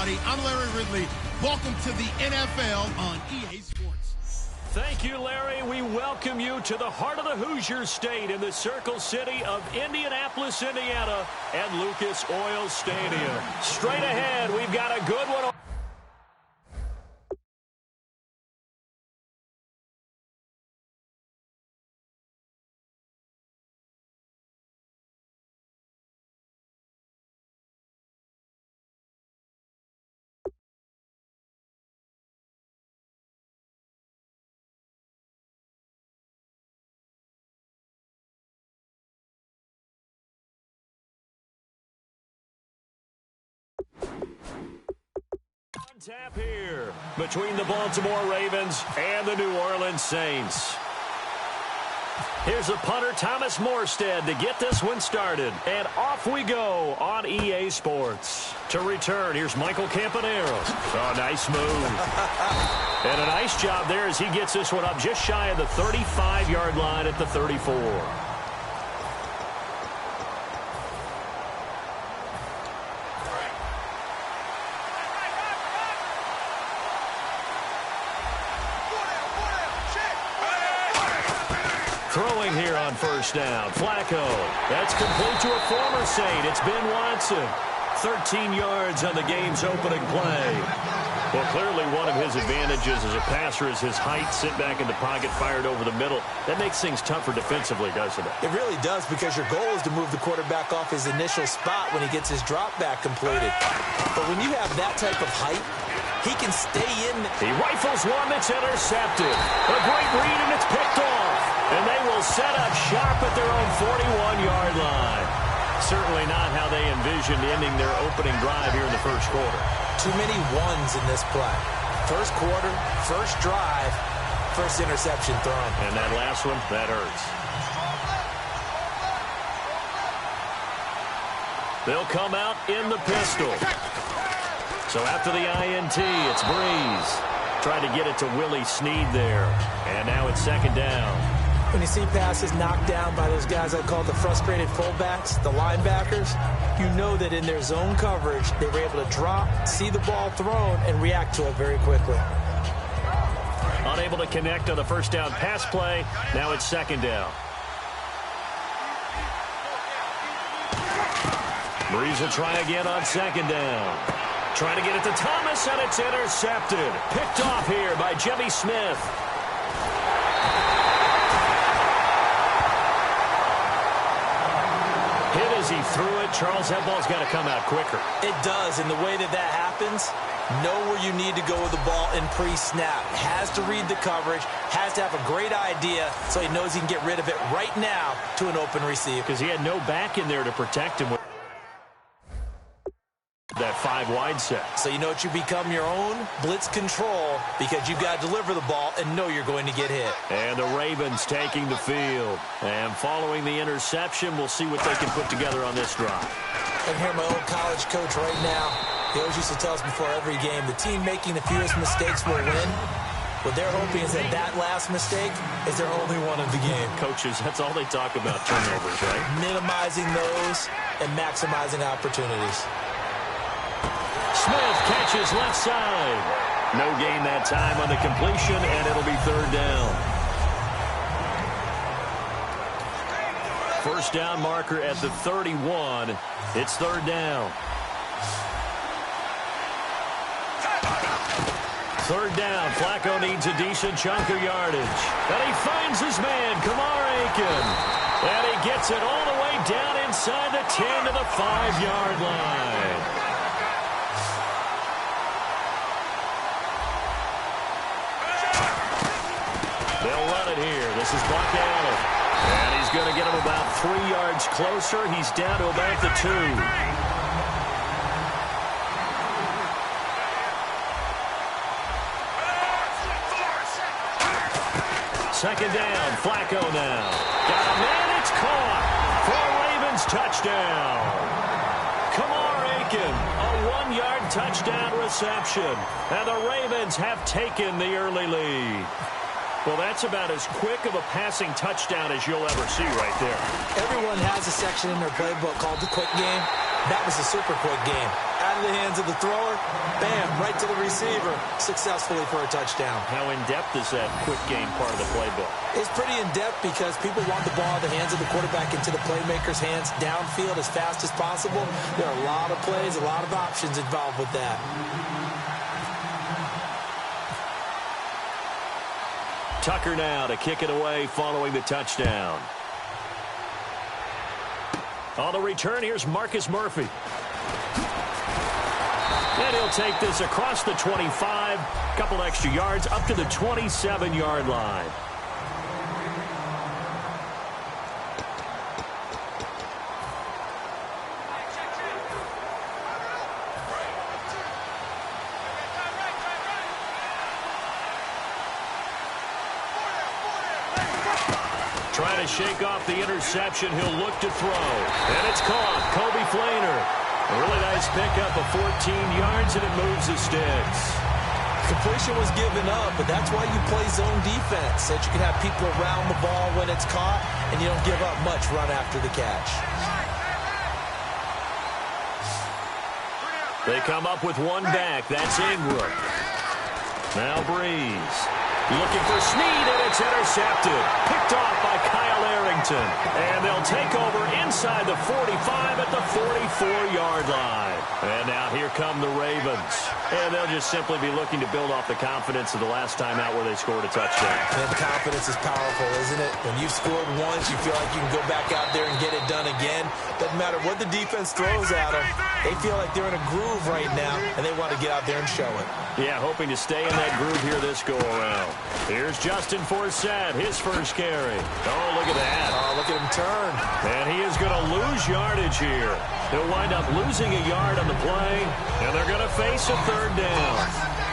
everybody. I'm Larry Ridley. Welcome to the NFL on EA Sports. Thank you, Larry. We welcome you to the heart of the Hoosier State in the Circle City of Indianapolis, Indiana, and Lucas Oil Stadium. Straight ahead, we've got a good one. Tap here between the Baltimore Ravens and the New Orleans Saints. Here's the punter, Thomas Morstead, to get this one started. And off we go on EA Sports. To return, here's Michael Campaneros. Oh, nice move. And a nice job there as he gets this one up just shy of the 35-yard line at the 34. Throwing here on first down. Flacco. That's complete to a former Saint. It's Ben Watson. 13 yards on the game's opening play. Well, clearly one of his advantages as a passer is his height. Sit back in the pocket, fired over the middle. That makes things tougher defensively, doesn't it? It really does, because your goal is to move the quarterback off his initial spot when he gets his drop back completed. But when you have that type of height, he can stay in. He rifles one that's intercepted. A great read, and it's picked off. And they will set up shop at their own 41-yard line. Certainly not how they envisioned ending their opening drive here in the first quarter. Too many ones in this play. First quarter, first drive, first interception thrown. And that last one, that hurts. They'll come out in the pistol. So after the INT, it's Breeze. Tried to get it to Willie Snead there. And now it's second down. When you see passes knocked down by those guys I call the frustrated fullbacks, the linebackers, you know that in their zone coverage, they were able to drop, see the ball thrown, and react to it very quickly. Unable to connect on the first down pass play. Now it's second down. Breeze will try again on second down. Trying to get it to Thomas, and it's intercepted. Picked off here by Jimmy Smith. Hit as he threw it. Charles, that ball's got to come out quicker. It does, and the way that happens, know where you need to go with the ball in pre-snap. Has to read the coverage, has to have a great idea so he knows he can get rid of it right now to an open receiver. Because he had no back in there to protect him with that 5-wide set. So you know what, you become your own blitz control because you've got to deliver the ball and know you're going to get hit. And the Ravens taking the field. And following the interception, we'll see what they can put together on this drive. I can hear my old college coach right now. He always used to tell us before every game, the team making the fewest mistakes will win. What they're hoping is that that last mistake is their only one of the game. Coaches, that's all they talk about, turnovers, right? Minimizing those and maximizing opportunities. Smith catches left side. No gain that time on the completion, and it'll be third down. First down marker at the 31. It's third down. Third down. Flacco needs a decent chunk of yardage. And he finds his man, Kamar Aiken. And he gets it all the way down inside the 10 to the 5-yard line. They'll run it here. This is Buck Allen. And he's going to get him about 3 yards closer. He's down to about the 2. Second down. Flacco now. Got a man. It's caught for a Ravens touchdown. Kamar Aiken, a 1-yard touchdown reception. And the Ravens have taken the early lead. Well, that's about as quick of a passing touchdown as you'll ever see right there. Everyone has a section in their playbook called the quick game. That was a super quick game. Out out of the hands of the thrower. Bam, right to the receiver, successfully for a touchdown. How in-depth is that quick game part of the playbook? It's pretty in-depth because people want the ball in the hands of the quarterback into the playmaker's hands downfield as fast as possible. There are a lot of plays, a lot of options involved with that. Tucker now to kick it away following the touchdown. On the return, here's Marcus Murphy. And he'll take this across the 25, couple extra yards up to the 27-yard line. Trying to shake off the interception. He'll look to throw. And it's caught. Kobe Flainer. A really nice pickup of 14 yards, and it moves the sticks. Completion was given up, but that's why you play zone defense, so that you can have people around the ball when it's caught, and you don't give up much run after the catch. They come up with one back. That's Ingram. Now Breeze. Looking for Snead, and it's intercepted. Picked off by Kyle Arrington. And they'll take over inside the 45 at the 44-yard line. And now here come the Ravens. And they'll just simply be looking to build off the confidence of the last time out where they scored a touchdown. And confidence is powerful, isn't it? When you've scored once, you feel like you can go back out there and get it done again. Doesn't matter what the defense throws at them. They feel like they're in a groove right now, and they want to get out there and show it. Yeah, hoping to stay in that groove here this go-around. Here's Justin Forsett, his first carry. Oh, look at that. Oh, look at him turn. And he is going to lose yardage here. He'll wind up losing a yard on the play, and they're going to face a third down.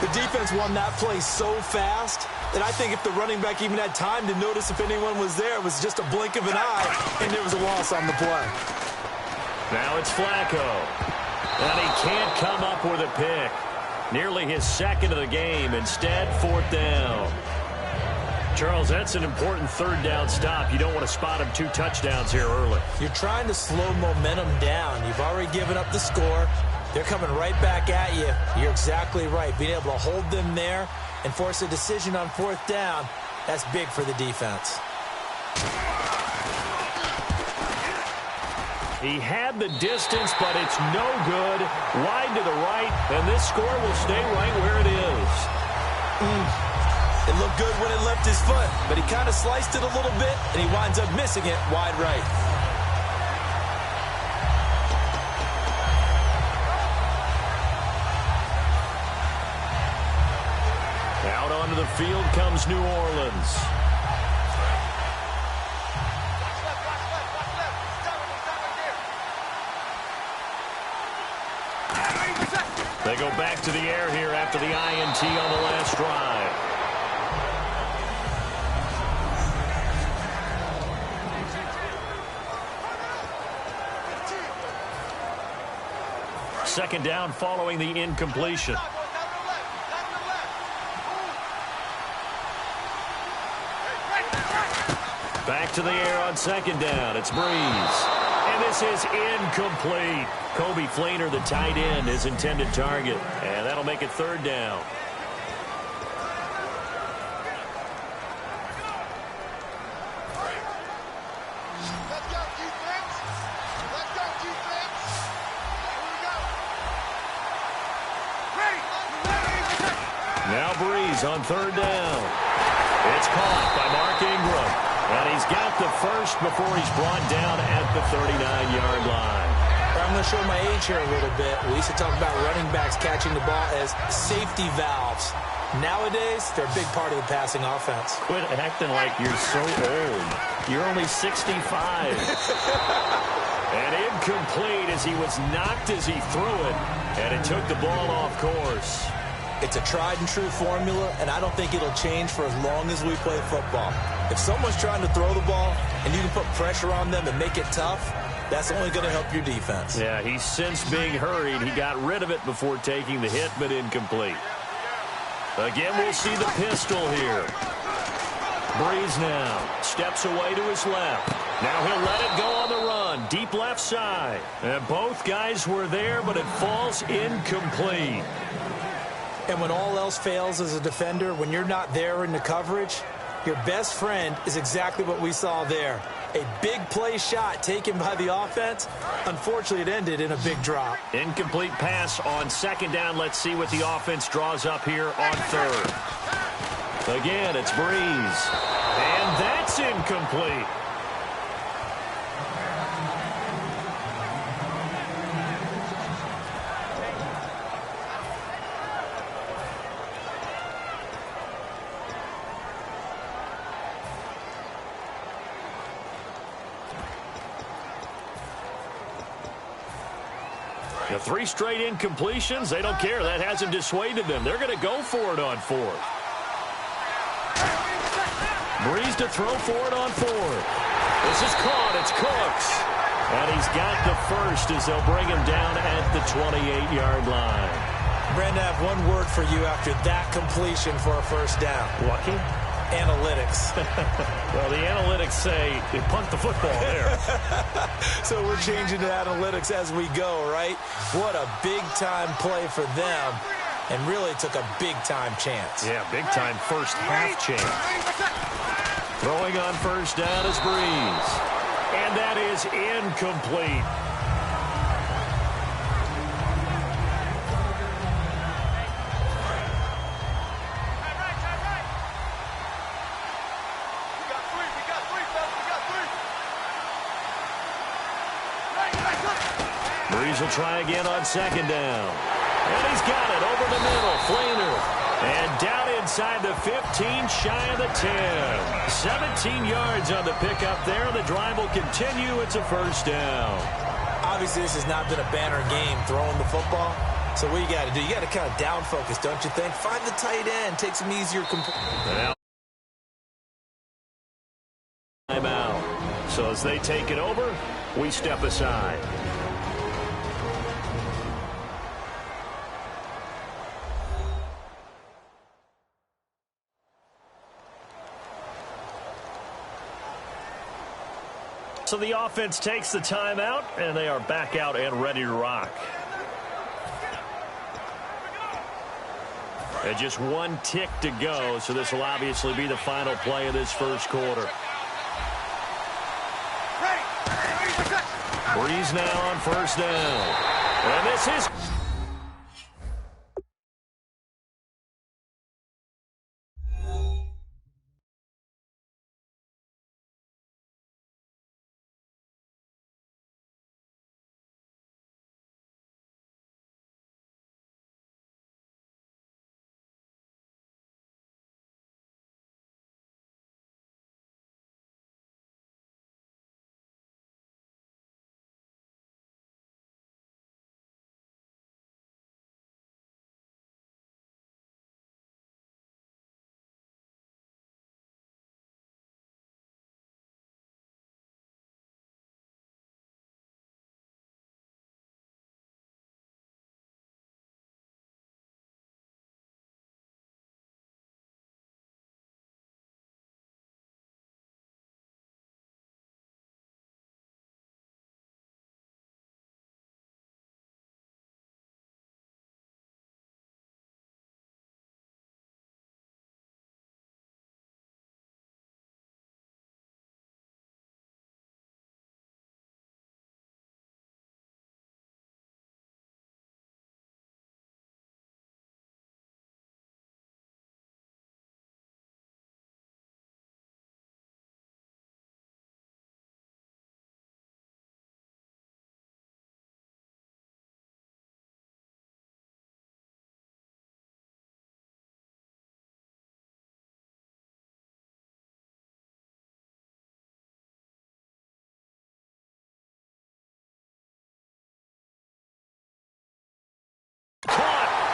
The defense won that play so fast that I think if the running back even had time to notice if anyone was there, it was just a blink of an eye, and there was a loss on the play. Now it's Flacco. And he can't come up with a pick. Nearly his second of the game. Instead, fourth down. Charles, that's an important third down stop. You don't want to spot him 2 touchdowns here early. You're trying to slow momentum down. You've already given up the score. They're coming right back at you. You're exactly right. Being able to hold them there and force a decision on fourth down, that's big for the defense. He had the distance, but it's no good. Wide to the right, and this score will stay right where it is. It looked good when it left his foot, but he kind of sliced it a little bit, and he winds up missing it wide right. Out onto the field comes New Orleans. They go back to the air here after the INT on the last drive. Second down following the incompletion. Back to the air on second down. It's Breeze. And this is incomplete. Kobe Flainer, the tight end, his intended target. And that'll make it third down. Let's go, defense. Let's go, defense. Here we go. Now Breeze on third down. It's caught by Mark Ingram. And he's got the first before he's brought down at the 39-yard line. I'm going to show my age here a little bit. We used to talk about running backs catching the ball as safety valves. Nowadays, they're a big part of the passing offense. Quit acting like you're so old. You're only 65. And incomplete as he was knocked as he threw it. And it took the ball off course. It's a tried-and-true formula, and I don't think it'll change for as long as we play football. If someone's trying to throw the ball and you can put pressure on them and make it tough, that's only going to help your defense. Yeah, he's since being hurried. He got rid of it before taking the hit, but incomplete. Again, we'll see the pistol here. Breeze now steps away to his left. Now he'll let it go on the run. Deep left side. And both guys were there, but it falls incomplete. And when all else fails as a defender, when you're not there in the coverage, your best friend is exactly what we saw there. A big play shot taken by the offense. Unfortunately, it ended in a big drop. Incomplete pass on second down. Let's see what the offense draws up here on third. Again, it's Breeze. And that's incomplete. The 3 straight incompletions, they don't care. That hasn't dissuaded them. They're going to go for it on fourth. Breeze to throw for it on fourth. This is caught. It's Cooks. And he's got the first as they'll bring him down at the 28-yard line. Brandon, I have one word for you after that completion for a first down. Lucky? Analytics. Well, the analytics say they punt the football there. So we're changing to analytics as we go, right? What a big-time play for them, and really took a big-time chance. Yeah, big-time first half chance. Throwing on first down is Breeze. And that is incomplete. Breeze will try again on second down. And he's got it over the middle. Fleener. And down inside the 15, shy of the 10. 17 yards on the pickup there. The drive will continue. It's a first down. Obviously, this has not been a banner game throwing the football. So what you got to do, you got to kind of down focus, don't you think? Find the tight end. Take some easier Timeout. So as they take it over, we step aside. So the offense takes the timeout, and they are back out and ready to rock. And just 1 tick to go, so this will obviously be the final play of this first quarter. Breeze now on first down. And this is...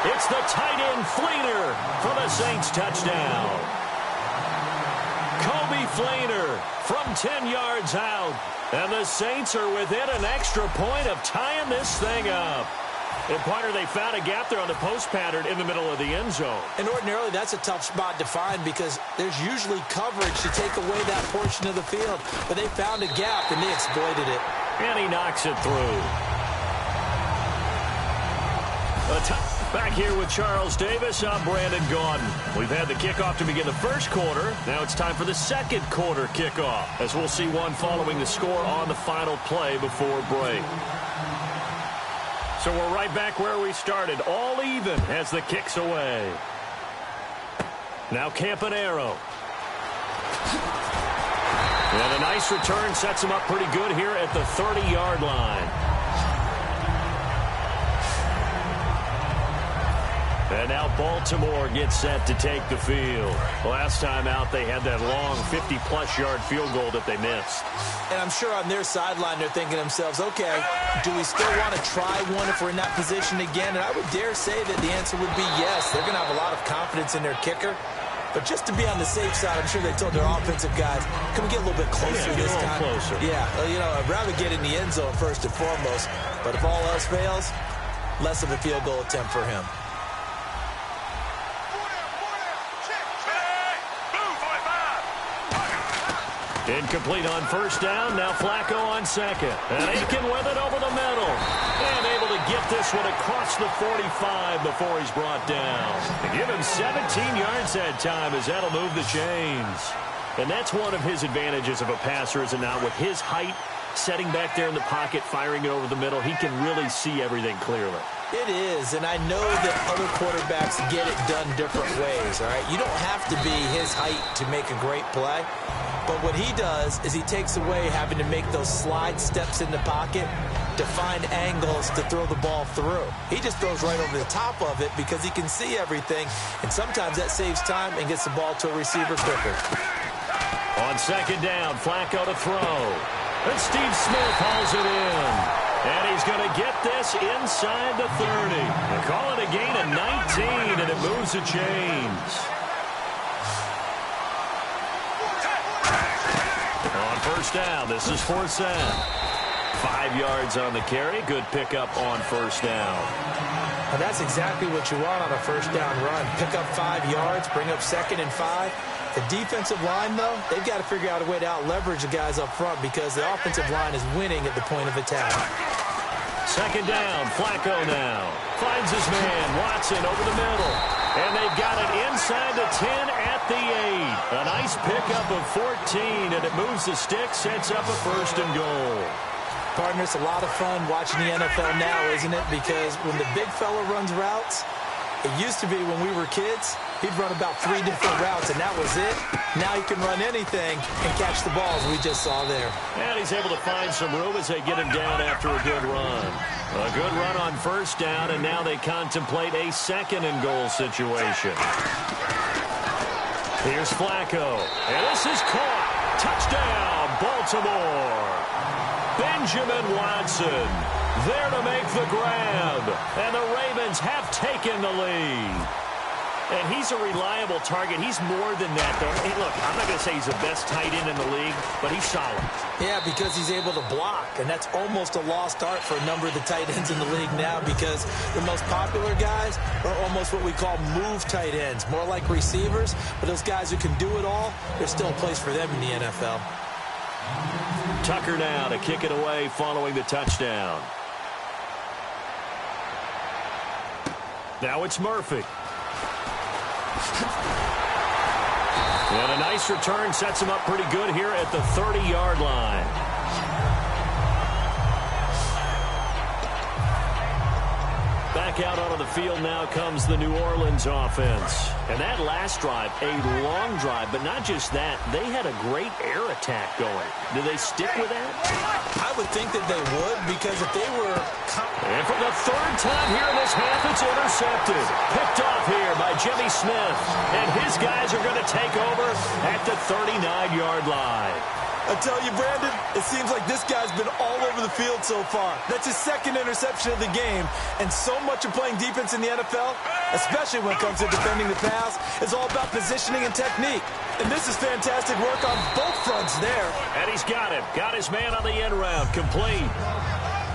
It's the tight end Fleener for the Saints touchdown. Kobe Fleener from 10 yards out. And the Saints are within an extra point of tying this thing up. And, partner, they found a gap there on the post pattern in the middle of the end zone. And ordinarily, that's a tough spot to find because there's usually coverage to take away that portion of the field. But they found a gap, and they exploited it. And he knocks it through. Back here with Charles Davis, I'm Brandon Gaudin. We've had the kickoff to begin the first quarter. Now it's time for the second quarter kickoff, as we'll see one following the score on the final play before break. So we're right back where we started, all even as the kick's away. Now Campanero. And a nice return sets him up pretty good here at the 30-yard line. And now Baltimore gets set to take the field. Last time out, they had that long 50-plus yard field goal that they missed. And I'm sure on their sideline, they're thinking to themselves, okay, do we still want to try one if we're in that position again? And I would dare say that the answer would be yes. They're going to have a lot of confidence in their kicker. But just to be on the safe side, I'm sure they told their offensive guys, can we get a little bit closer this time? Closer. Yeah, well, you know, I'd rather get in the end zone first and foremost. But if all else fails, less of a field goal attempt for him. Incomplete on first down. Now Flacco on second. And Aiken with it over the middle. And able to get this one across the 45 before he's brought down. And give him 17 yards that time as that'll move the chains. And that's one of his advantages of a passer, is it not? With his height, setting back there in the pocket, firing it over the middle, he can really see everything clearly. It is, and I know that other quarterbacks get it done different ways, all right? You don't have to be his height to make a great play. But what he does is he takes away having to make those slide steps in the pocket to find angles to throw the ball through. He just throws right over the top of it because he can see everything, and sometimes that saves time and gets the ball to a receiver quicker. On second down, Flacco to throw. And Steve Smith hauls it in. And he's going to get this inside the 30. They call it a gain of 19, and it moves the chains. On first down, this is Forsett. 5 yards on the carry. Good pickup on first down. And that's exactly what you want on a first down run. Pick up 5 yards, bring up 2nd and 5. The defensive line, though, they've got to figure out a way to out-leverage the guys up front because the offensive line is winning at the point of attack. Second down, Flacco now. Finds his man, Watson, over the middle. And they've got it inside the 10 at the 8. A nice pickup of 14, and it moves the stick, sets up a 1st and goal. Partner, it's a lot of fun watching the NFL now, isn't it? Because when the big fella runs routes, it used to be when we were kids, he'd run about 3 different routes, and that was it. Now he can run anything and catch the balls we just saw there. And he's able to find some room as they get him down after a good run. A good run on first down, and now they contemplate a 2nd and goal situation. Here's Flacco. And this is caught. Touchdown, Baltimore. Benjamin Watson there to make the grab. And the Ravens have taken the lead. And he's a reliable target. He's more than that, though. Hey, look, I'm not going to say he's the best tight end in the league, but he's solid. Yeah, because he's able to block, and that's almost a lost art for a number of the tight ends in the league now because the most popular guys are almost what we call move tight ends, more like receivers, but those guys who can do it all, there's still a place for them in the NFL. Tucker now to kick it away following the touchdown. Now it's Murphy. And a nice return sets him up pretty good here at the 30-yard line. Back out onto the field now comes the New Orleans offense. And that last drive, a long drive, but not just that. They had a great air attack going. Do they stick with that? I would think that they would because if they were... And for the 3rd time here in this half, it's intercepted. Picked off here by Jimmy Smith. And his guys are going to take over at the 39-yard line. I tell you, Brandon, it seems like this guy's been all over the field so far. That's his 2nd interception of the game. And so much of playing defense in the NFL, especially when it comes to defending the pass, is all about positioning and technique. And this is fantastic work on both fronts there. And he's got him. Got his man on the end route. Complete.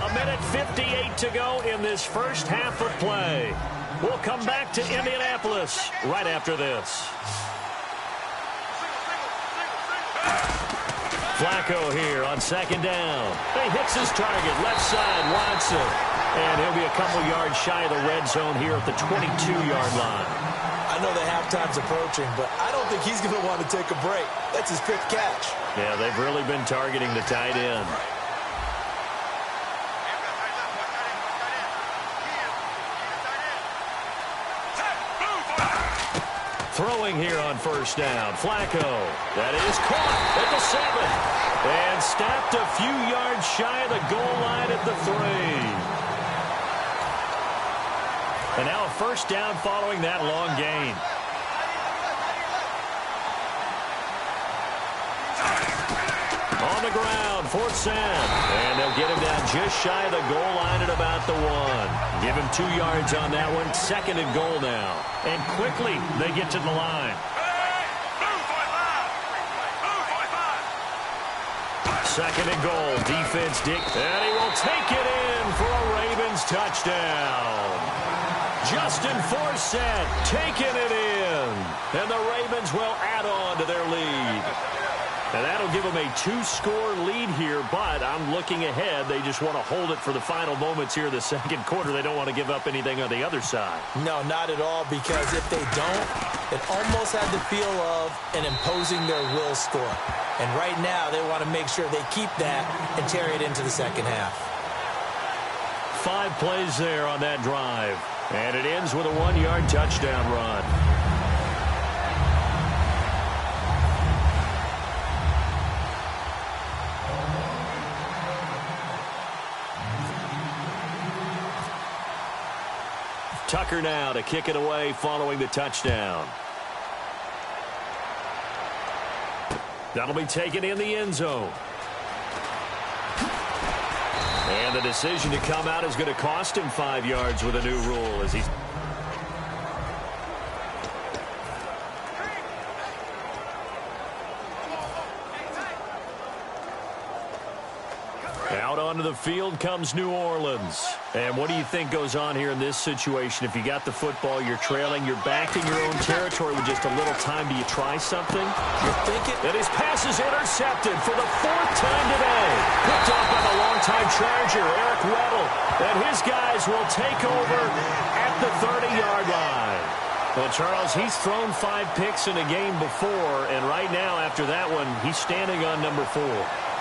A minute 58 to go in this first half of play. We'll come back to Indianapolis right after this. Flacco here on second down. He hits his target, left side, Watson. And he'll be a couple yards shy of the red zone here at the 22-yard line. I know the halftime's approaching, but I don't think he's going to want to take a break. That's his fifth catch. Yeah, they've really been targeting the tight end. Throwing here on first down. Flacco. That is caught at the 7. And stopped a few yards shy of the goal line at the 3. And now a first down following that long gain. On the ground, fourth down. And they'll get him down just shy of the goal line at about the 1. Give him 2 yards on that one. Second and goal now. And quickly they get to the line. Second and goal. Defense dig. And he will take it in for a Ravens touchdown. Justin Forsett taking it in. And the Ravens will add on to their lead. And that'll give them a 2-score lead here, but I'm looking ahead. They just want to hold it for the final moments here in the second quarter. They don't want to give up anything on the other side. No, not at all, because if they don't, it almost had the feel of an imposing their will score. And right now, they want to make sure they keep that and carry it into the second half. 5 plays there on that drive. And it ends with a 1-yard touchdown run. Tucker now to kick it away following the touchdown. That'll be taken in the end zone. And the decision to come out is going to cost him 5 yards with a new rule as he's... Out onto the field comes New Orleans. And what do you think goes on here in this situation? If you got the football, you're trailing, you're back in your own territory with just a little time. Do you try something? You're thinking... And his pass is intercepted for the 4th time today. Picked off by the longtime Charger, Eric Weddle. And his guys will take over at the 30-yard line. Well, Charles, he's thrown 5 picks in a game before, and right now, after that one, he's standing on number 4.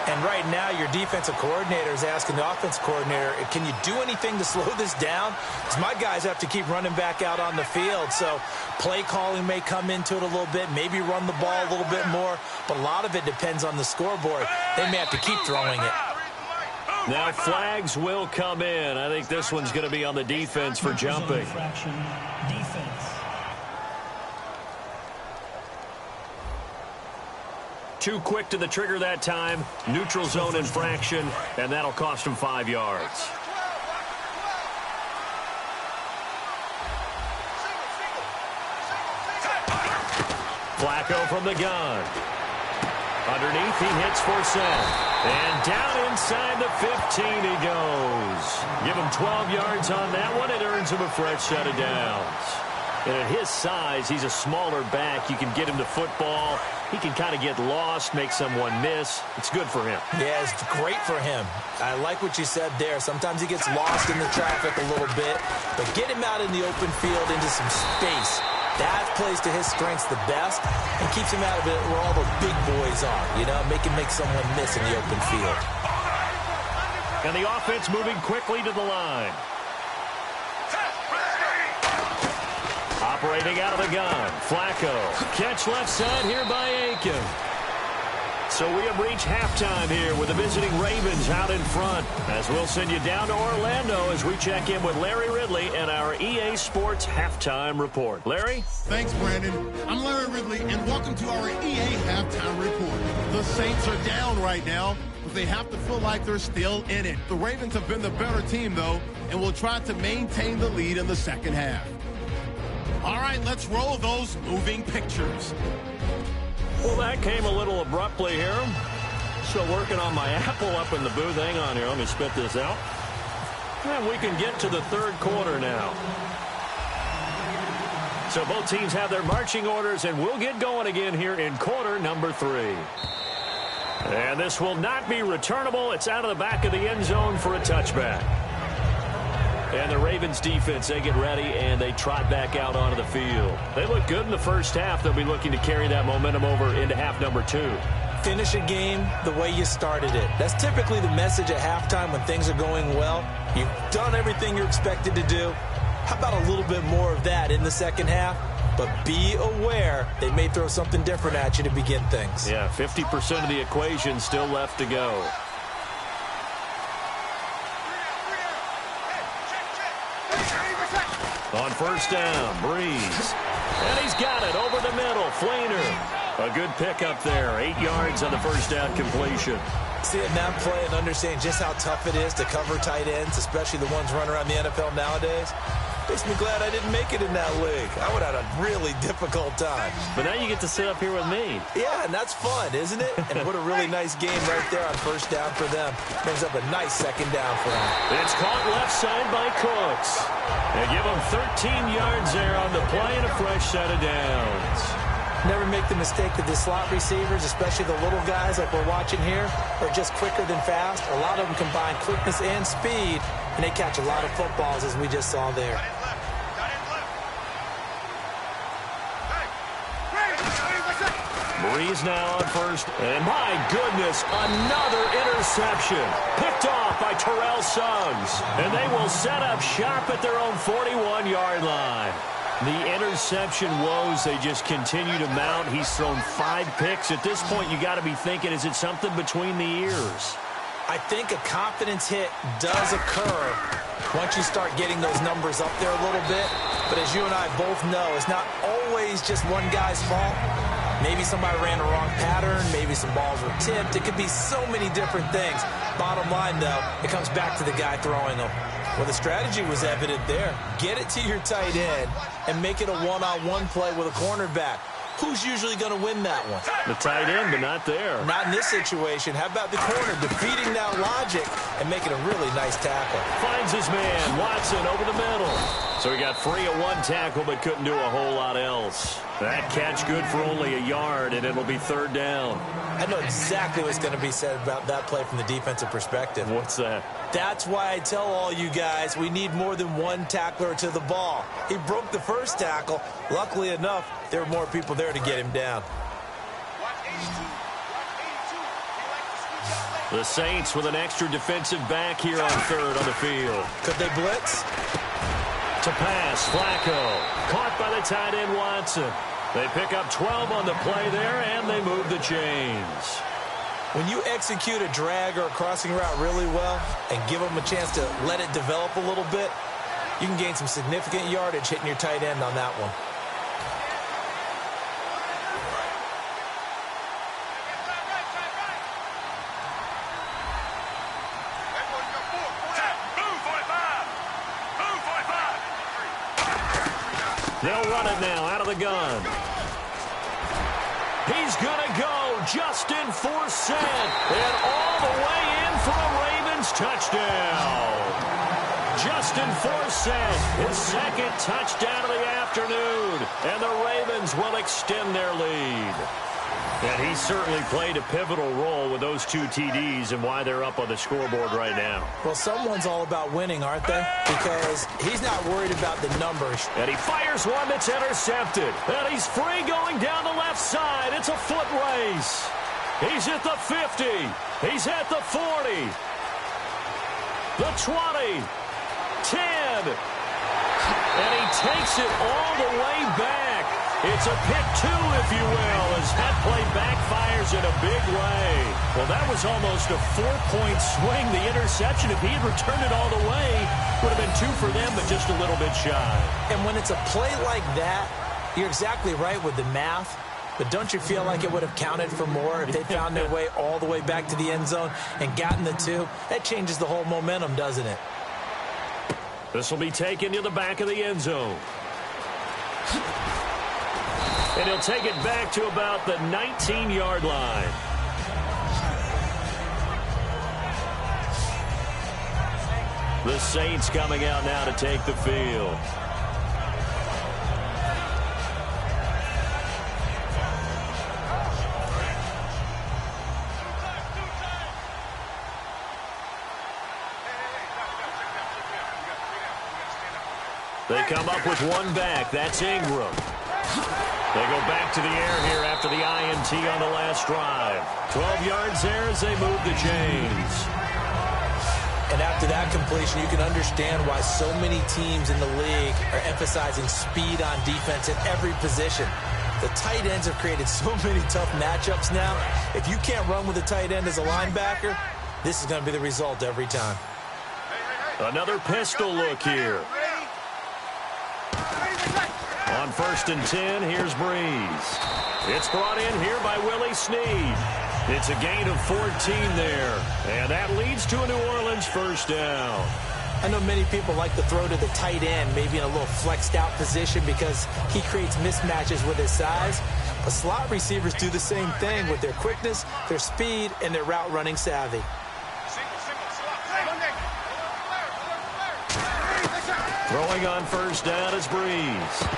And right now, your defensive coordinator is asking the offense coordinator, can you do anything to slow this down? Because my guys have to keep running back out on the field. So play calling may come into it a little bit, maybe run the ball a little bit more. But a lot of it depends on the scoreboard. They may have to keep throwing it. Now flags will come in. I think this one's going to be on the defense for jumping. Too quick to the trigger that time. Neutral zone infraction, and that'll cost him 5 yards. Flacco from the gun. Underneath, he hits Forsett. And down inside the 15 he goes. Give him 12 yards on that one. It earns him a fresh set of downs. And at his size, he's a smaller back. You can get him to football. He can kind of get lost, make someone miss. It's good for him. Yeah, it's great for him. I like what you said there. Sometimes he gets lost in the traffic a little bit. But get him out in the open field into some space. That plays to his strengths the best and keeps him out of it where all the big boys are. You know, make someone miss in the open field. And the offense moving quickly to the line. Operating out of the gun, Flacco. Catch left side here by Aiken. So we have reached halftime here with the visiting Ravens out in front. As we'll send you down to Orlando as we check in with Larry Ridley and our EA Sports Halftime Report. Larry? Thanks, Brandon. I'm Larry Ridley, and welcome to our EA Halftime Report. The Saints are down right now, but they have to feel like they're still in it. The Ravens have been the better team, though, and will try to maintain the lead in the second half. All right, let's roll those moving pictures. Well, that came a little abruptly here. Still working on my apple up in the booth. Hang on here. Let me spit this out. And we can get to the third quarter now. So both teams have their marching orders, and we'll get going again here in quarter number 3. And this will not be returnable. It's out of the back of the end zone for a touchback. And the Ravens defense, they get ready, and they trot back out onto the field. They look good in the first half. They'll be looking to carry that momentum over into half number 2. Finish a game the way you started it. That's typically the message at halftime when things are going well. You've done everything you're expected to do. How about a little bit more of that in the second half? But be aware they may throw something different at you to begin things. Yeah, 50% of the equation still left to go. On first down, Breeze. And he's got it over the middle. Fleener. A good pickup there. 8 yards on the first down completion. Seeing that play and understanding just how tough it is to cover tight ends, especially the ones running around the NFL nowadays, makes me glad I didn't make it in that league. I would have had a really difficult time. But now you get to sit up here with me. Yeah, and that's fun, isn't it? And what a really nice game right there on first down for them. Brings up a nice second down for them. It's caught left side by Cooks. They give him 13 yards there on the play and a fresh set of downs. Never make the mistake that the slot receivers, especially the little guys like we're watching here, are just quicker than fast. A lot of them combine quickness and speed, and they catch a lot of footballs, as we just saw there. Breeze now on first. And my goodness, another interception. Picked off by Terrell Suggs. And they will set up shop at their own 41-yard line. The interception woes, they just continue to mount. He's thrown 5 picks. At this point, you got to be thinking, is it something between the ears? I think a confidence hit does occur once you start getting those numbers up there a little bit. But as you and I both know, it's not always just one guy's fault. Maybe somebody ran the wrong pattern. Maybe some balls were tipped. It could be so many different things. Bottom line, though, it comes back to the guy throwing them. Well, the strategy was evident there. Get it to your tight end and make it a one-on-one play with a cornerback. Who's usually going to win that one? The tight end, but not there. Not in this situation. How about the corner defeating that logic and making a really nice tackle? Finds his man, Watson, over the middle. So he got free of 1 tackle, but couldn't do a whole lot else. That catch good for only a yard, and it'll be third down. I know exactly what's going to be said about that play from the defensive perspective. What's that? That's why I tell all you guys we need more than one tackler to the ball. He broke the first tackle. Luckily enough, there were more people there to get him down. The Saints with an extra defensive back here on third on the field. Could they blitz? To pass, Flacco. Caught by the tight end, Watson. They pick up 12 on the play there, and they move the chains. When you execute a drag or a crossing route really well and give them a chance to let it develop a little bit, you can gain some significant yardage hitting your tight end on that one. They'll run it now out of the gun. He's going to go. Justin Forsett. And all the way in for a Ravens touchdown. Justin Forsett, his second touchdown of the afternoon. And the Ravens will extend their lead. And he certainly played a pivotal role with those 2 TDs and why they're up on the scoreboard right now. Well, someone's all about winning, aren't they? Because he's not worried about the numbers. And he fires one that's intercepted. And he's free going down the left side. It's a foot race. He's at the 50. He's at the 40. The 20. 10. And he takes it all the way back. It's a pick 2, if you will, as that play backfires in a big way. Well, that was almost a 4-point swing. The interception, if he had returned it all the way, would have been 2 for them, but just a little bit shy. And when it's a play like that, you're exactly right with the math. But don't you feel like it would have counted for more if they found their way all the way back to the end zone and gotten the 2? That changes the whole momentum, doesn't it? This will be taken to the back of the end zone. And he'll take it back to about the 19-yard line. The Saints coming out now to take the field. They come up with one back. That's Ingram. They go back to the air here after the INT on the last drive. 12 yards there as they move the chains. And after that completion, you can understand why so many teams in the league are emphasizing speed on defense in every position. The tight ends have created so many tough matchups now. If you can't run with a tight end as a linebacker, this is going to be the result every time. Another pistol look here. On 1st and 10, here's Breeze. It's brought in here by Willie Snead. It's a gain of 14 there, and that leads to a New Orleans first down. I know many people like to throw to the tight end, maybe in a little flexed out position because he creates mismatches with his size. But slot receivers do the same thing with their quickness, their speed, and their route running savvy. Throwing on 1st down is Breeze.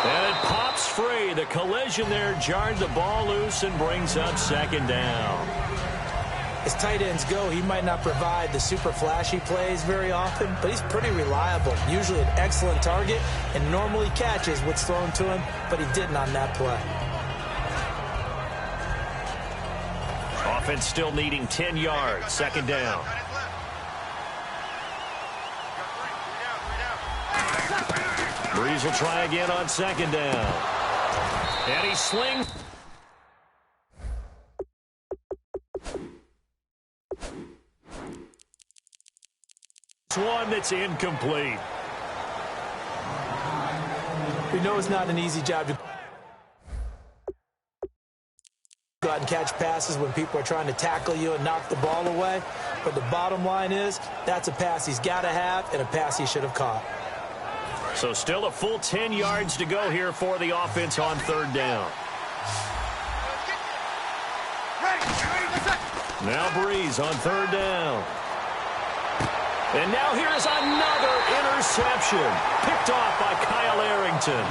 And it pops free. The collision there jarred the ball loose and brings up 2nd down. As tight ends go, he might not provide the super flashy plays very often, but he's pretty reliable. Usually an excellent target and normally catches what's thrown to him, but he didn't on that play. Offense still needing 10 yards. 2nd down. Breeze will try again on 2nd down. And he slings. One that's incomplete. We know it's not an easy job to go out and catch passes when people are trying to tackle you and knock the ball away. But the bottom line is that's a pass he's got to have and a pass he should have caught. So still a full 10 yards to go here for the offense on 3rd down. Now Breeze on 3rd down. And now here is another interception. Picked off by Kyle Arrington.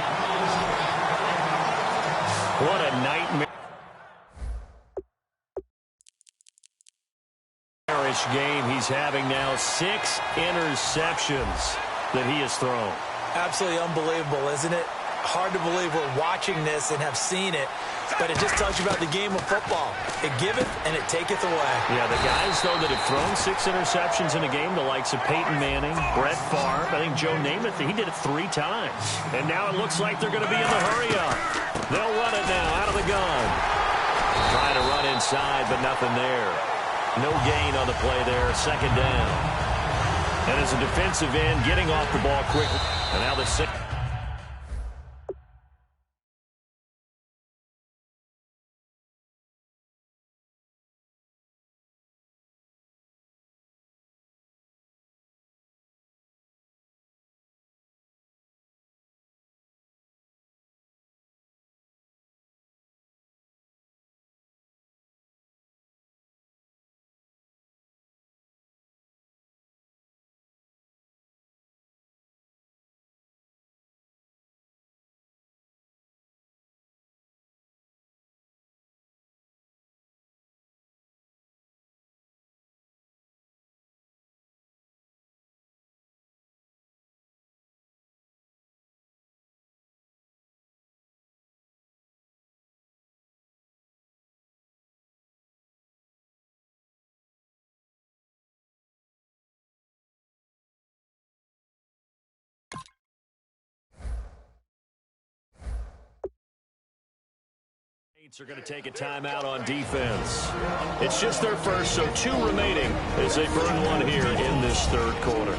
What a nightmare game he's having now. 6 interceptions that he has thrown. Absolutely unbelievable, isn't it? Hard to believe we're watching this and have seen it, but it just tells you about the game of football. It giveth and it taketh away. Yeah, the guys, though, that have thrown 6 interceptions in a game, the likes of Peyton Manning, Brett Favre, I think Joe Namath, he did it 3 times. And now it looks like they're going to be in the hurry-up. They'll run it now out of the gun. Trying to run inside, but nothing there. No gain on the play there, 2nd down. And as a defensive end, getting off the ball quickly. And now the Saints are going to take a timeout on defense. It's just their first, so 2 remaining as they burn one here in this 3rd quarter.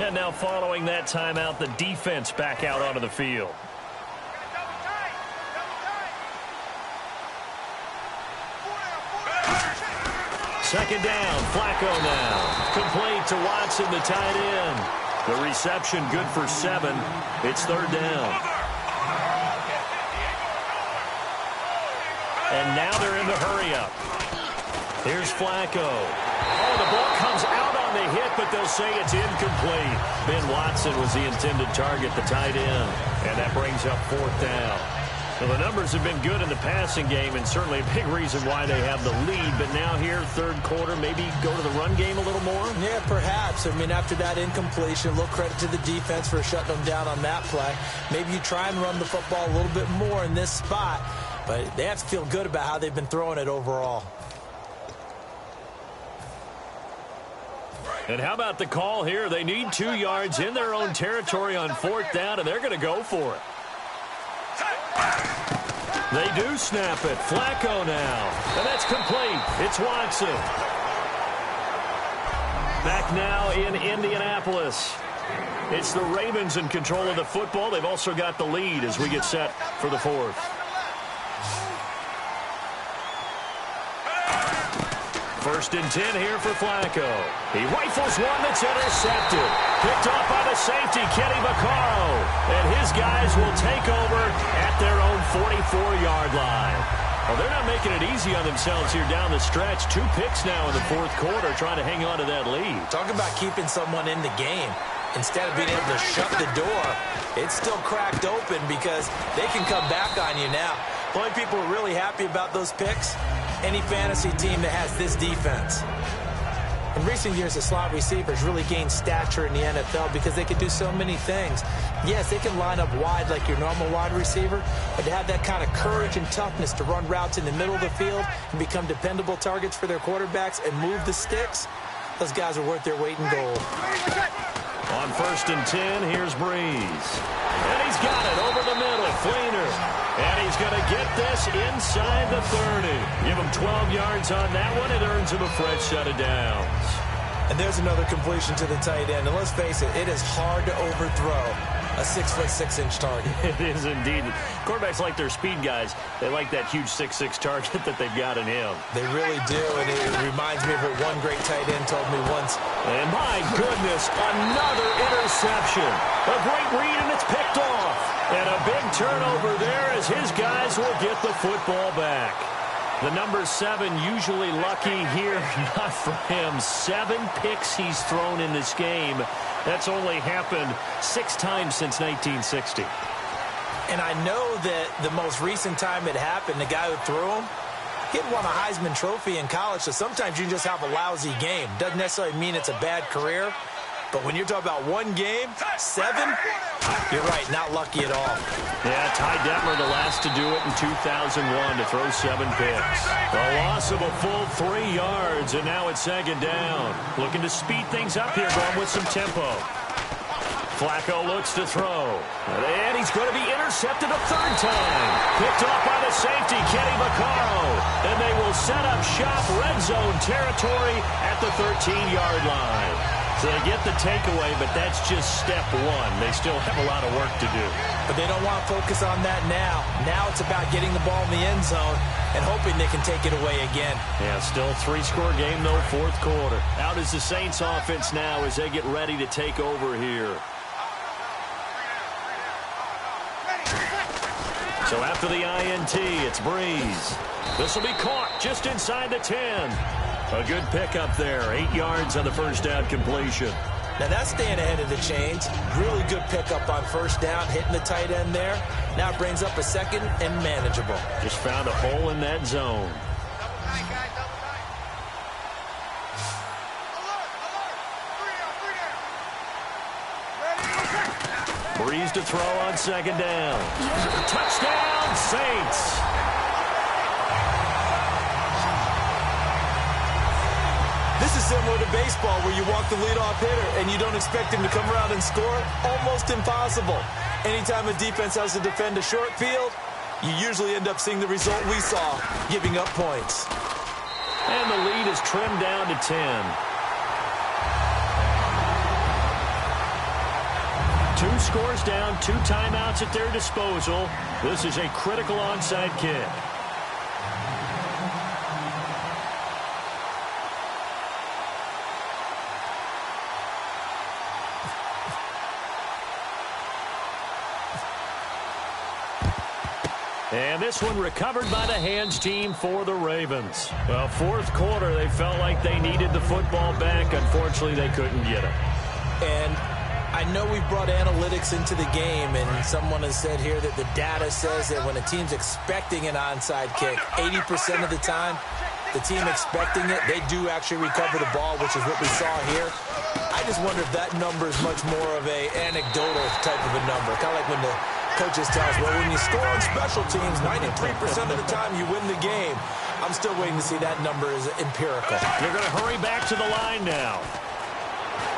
And now following that timeout, the defense back out onto the field. Second down, Flacco now. Complete to Watson, the tight end. The reception good for 7. It's third down. And now they're in the hurry-up. Here's Flacco. Oh, the ball comes out on the hit, but they'll say it's incomplete. Ben Watson was the intended target, the tight end. And that brings up fourth down. Well, the numbers have been good in the passing game, and certainly a big reason why they have the lead. But now here, third quarter, maybe go to the run game a little more? Yeah, perhaps. I mean, after that incompletion, a little credit to the defense for shutting them down on that play. Maybe you try and run the football a little bit more in this spot. But they have to feel good about how they've been throwing it overall. And how about the call here? They need 2 yards in their own territory on fourth down, and they're going to go for it. They do snap it. Flacco now. And that's complete. It's Watson. Back now in Indianapolis. It's the Ravens in control of the football. They've also got the lead as we get set for the fourth. First and 10 here for Flacco. He rifles one that's intercepted. Picked off by the safety, Kenny Vaccaro. And his guys will take over at their own 44-yard line. Well, they're not making it easy on themselves here down the stretch. 2 picks now in the fourth quarter trying to hang on to that lead. Talk about keeping someone in the game. Instead of being able to shut the door, it's still cracked open because they can come back on you now. The only people who are really happy about those picks, any fantasy team that has this defense. In recent years, the slot receivers really gained stature in the NFL because they can do so many things. Yes, they can line up wide like your normal wide receiver, but to have that kind of courage and toughness to run routes in the middle of the field and become dependable targets for their quarterbacks and move the sticks, those guys are worth their weight in gold. On first and 10, here's Breeze. And he's got it over the middle. Fleener. And he's going to get this inside the 30. Give him 12 yards on that one. It earns him a fresh set of downs. And there's another completion to the tight end. And let's face it, it is hard to overthrow a 6'6" target. It is indeed. Quarterbacks like their speed guys. They like that huge 6'6" target that they've got in him. They really do, and it reminds me of what one great tight end told me once. And my goodness, another interception. A great read, and it's picked off. And a big turnover there as his guys will get the football back. The number 7 usually lucky here. Not for him. 7 picks he's thrown in this game. That's only happened 6 times since 1960. And I know that the most recent time it happened, the guy who threw him, he had won a Heisman Trophy in college, so sometimes you just have a lousy game. Doesn't necessarily mean it's a bad career. But when you're talking about one game, 7, you're right, not lucky at all. Yeah, Ty Detmer, the last to do it in 2001 to throw 7 picks. A loss of a full 3 yards, and now it's second down. Looking to speed things up here, going with some tempo. Flacco looks to throw. And he's going to be intercepted a 3rd time. Picked off by the safety, Kenny Vaccaro. And they will set up shop red zone territory at the 13-yard line. So they get the takeaway, but that's just step 1. They still have a lot of work to do. But they don't want to focus on that now. Now it's about getting the ball in the end zone and hoping they can take it away again. Yeah, still 3-score game, though, 4th quarter. Out is the Saints offense now as they get ready to take over here. So after the INT, it's Breeze. This will be caught just inside the 10. A good pickup there. 8 yards on the first down completion. Now that's staying ahead of the chains. Really good pickup on first down, hitting the tight end there. Now it brings up a 2nd and manageable. Just found a hole in that zone. Breeze to throw on second down. Touchdown, Saints. This is similar to baseball where you walk the leadoff hitter and you don't expect him to come around and score. Almost impossible. Anytime a defense has to defend a short field, you usually end up seeing the result we saw, giving up points. And the lead is trimmed down to 10. 2 scores down, 2 timeouts at their disposal. This is a critical onside kick. And this one recovered by the hands team for the Ravens. Well, fourth quarter, they felt like they needed the football back. Unfortunately, they couldn't get it. And I know we've brought analytics into the game, and someone has said here that the data says that when a team's expecting an onside kick, 80% of the time, the team expecting it, they do actually recover the ball, which is what we saw here. I just wonder if that number is much more of a anecdotal type of a number, kind of like when the coaches tell us, well, when you score on special teams, 93% of the time you win the game. I'm still waiting to see that number is empirical. They're going to hurry back to the line now.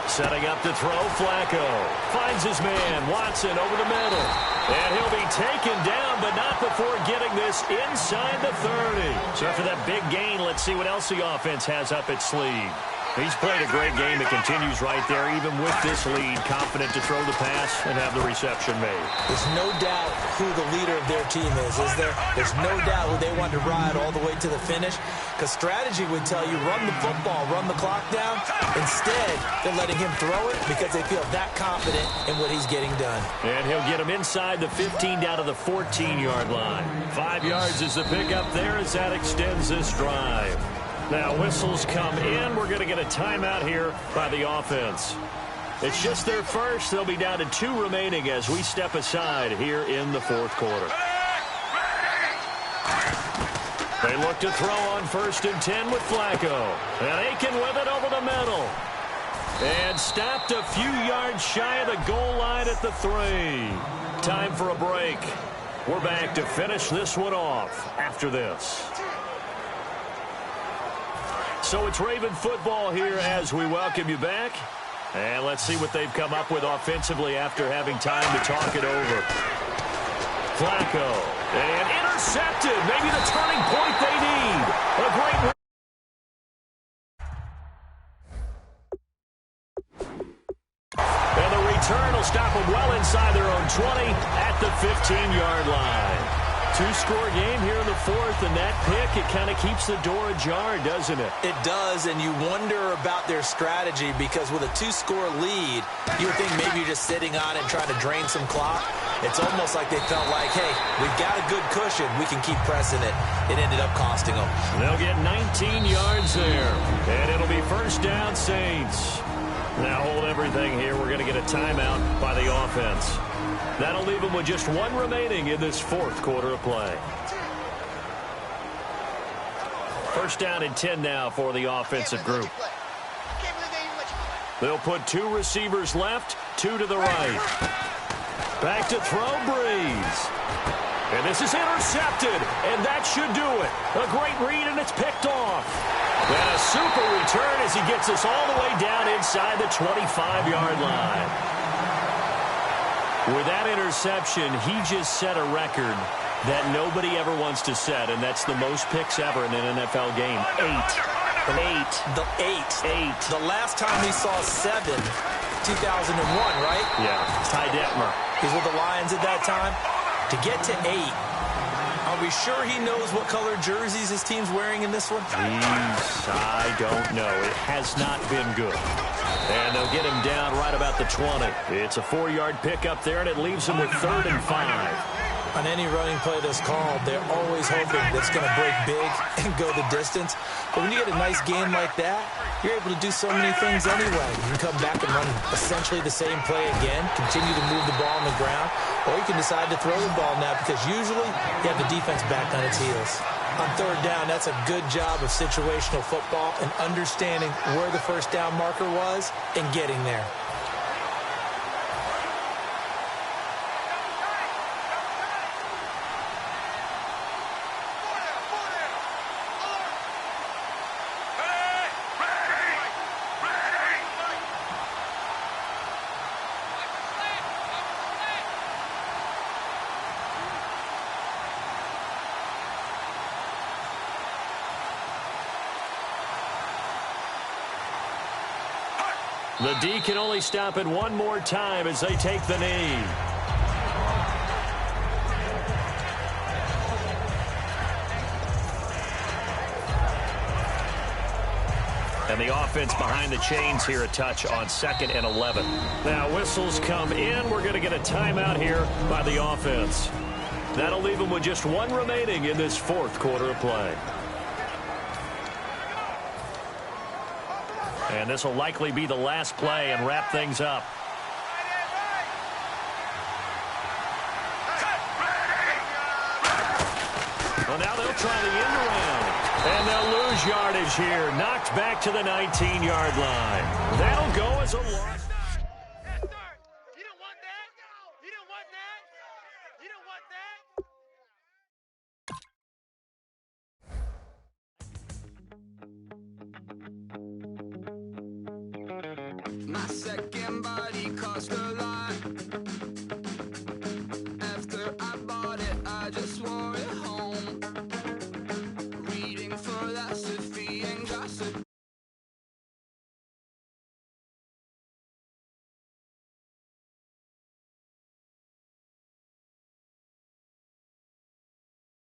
Setting up to throw, Flacco. Finds his man, Watson, over the middle. And he'll be taken down, but not before getting this inside the 30. So after that big gain, let's see what else the offense has up its sleeve. He's played a great game. It continues right there, even with this lead, confident to throw the pass and have the reception made. There's no doubt who the leader of their team is there? There's no doubt who they want to ride all the way to the finish, because strategy would tell you run the football, run the clock down. Instead, they're letting him throw it because they feel that confident in what he's getting done. And he'll get him inside the 15 down to the 14-yard line. 5 yards is the pickup there as that extends this drive. Now, whistles come in. We're going to get a timeout here by the offense. It's just their first. They'll be down to 2 remaining as we step aside here in the fourth quarter. They look to throw on 1st and 10 with Flacco. And Aiken with it over the middle. And stopped a few yards shy of the goal line at the 3. Time for a break. We're back to finish this one off after this. So it's Raven football here as we welcome you back. And let's see what they've come up with offensively after having time to talk it over. Flacco. And intercepted. Maybe the turning point they need. A great... And the return will stop them well inside their own 20 at the 15-yard line. 2-score game here in the fourth, and that pick, it kind of keeps the door ajar, doesn't it? It does, and you wonder about their strategy because with a 2-score lead, you would think maybe you're just sitting on it and trying to drain some clock. It's almost like they felt like, hey, we've got a good cushion. We can keep pressing it. It ended up costing them. They'll get 19 yards there, and it'll be first down, Saints. Now hold everything here. We're going to get a timeout by the offense. That'll leave them with just 1 remaining in this fourth quarter of play. First down and 10 now for the offensive group. They'll put 2 receivers left, 2 to the right. Back to throw, Breeze. And this is intercepted, and that should do it. A great read, and it's picked off. And a super return as he gets us all the way down inside the 25-yard line. With that interception, he just set a record that nobody ever wants to set, and that's the most picks ever in an NFL game. 8. The last time we saw 7, 2001, right? Yeah, Ty Detmer. He's with the Lions at that time. To get to 8, are we sure he knows what color jerseys his team's wearing in this one? I don't know. It has not been good. And they'll get him down right about the 20. It's a 4-yard pickup there, and it leaves him with 3rd and 5. On any running play that's called, they're always hoping that's going to break big and go the distance. But when you get a nice game like that, you're able to do so many things anyway. You can come back and run essentially the same play again, continue to move the ball on the ground, or you can decide to throw the ball now because usually you have the defense back on its heels. On 3rd down, that's a good job of situational football and understanding where the first down marker was and getting there. The D can only stop it one more time as they take the knee. And the offense behind the chains here a touch on 2nd and 11. Now whistles come in. We're going to get a timeout here by the offense. That'll leave them with just one remaining in this fourth quarter of play. And this will likely be the last play and wrap things up. Well, now they'll try the end around. And they'll lose yardage here. Knocked back to the 19-yard line. That'll go as a loss. My second body cost a lot.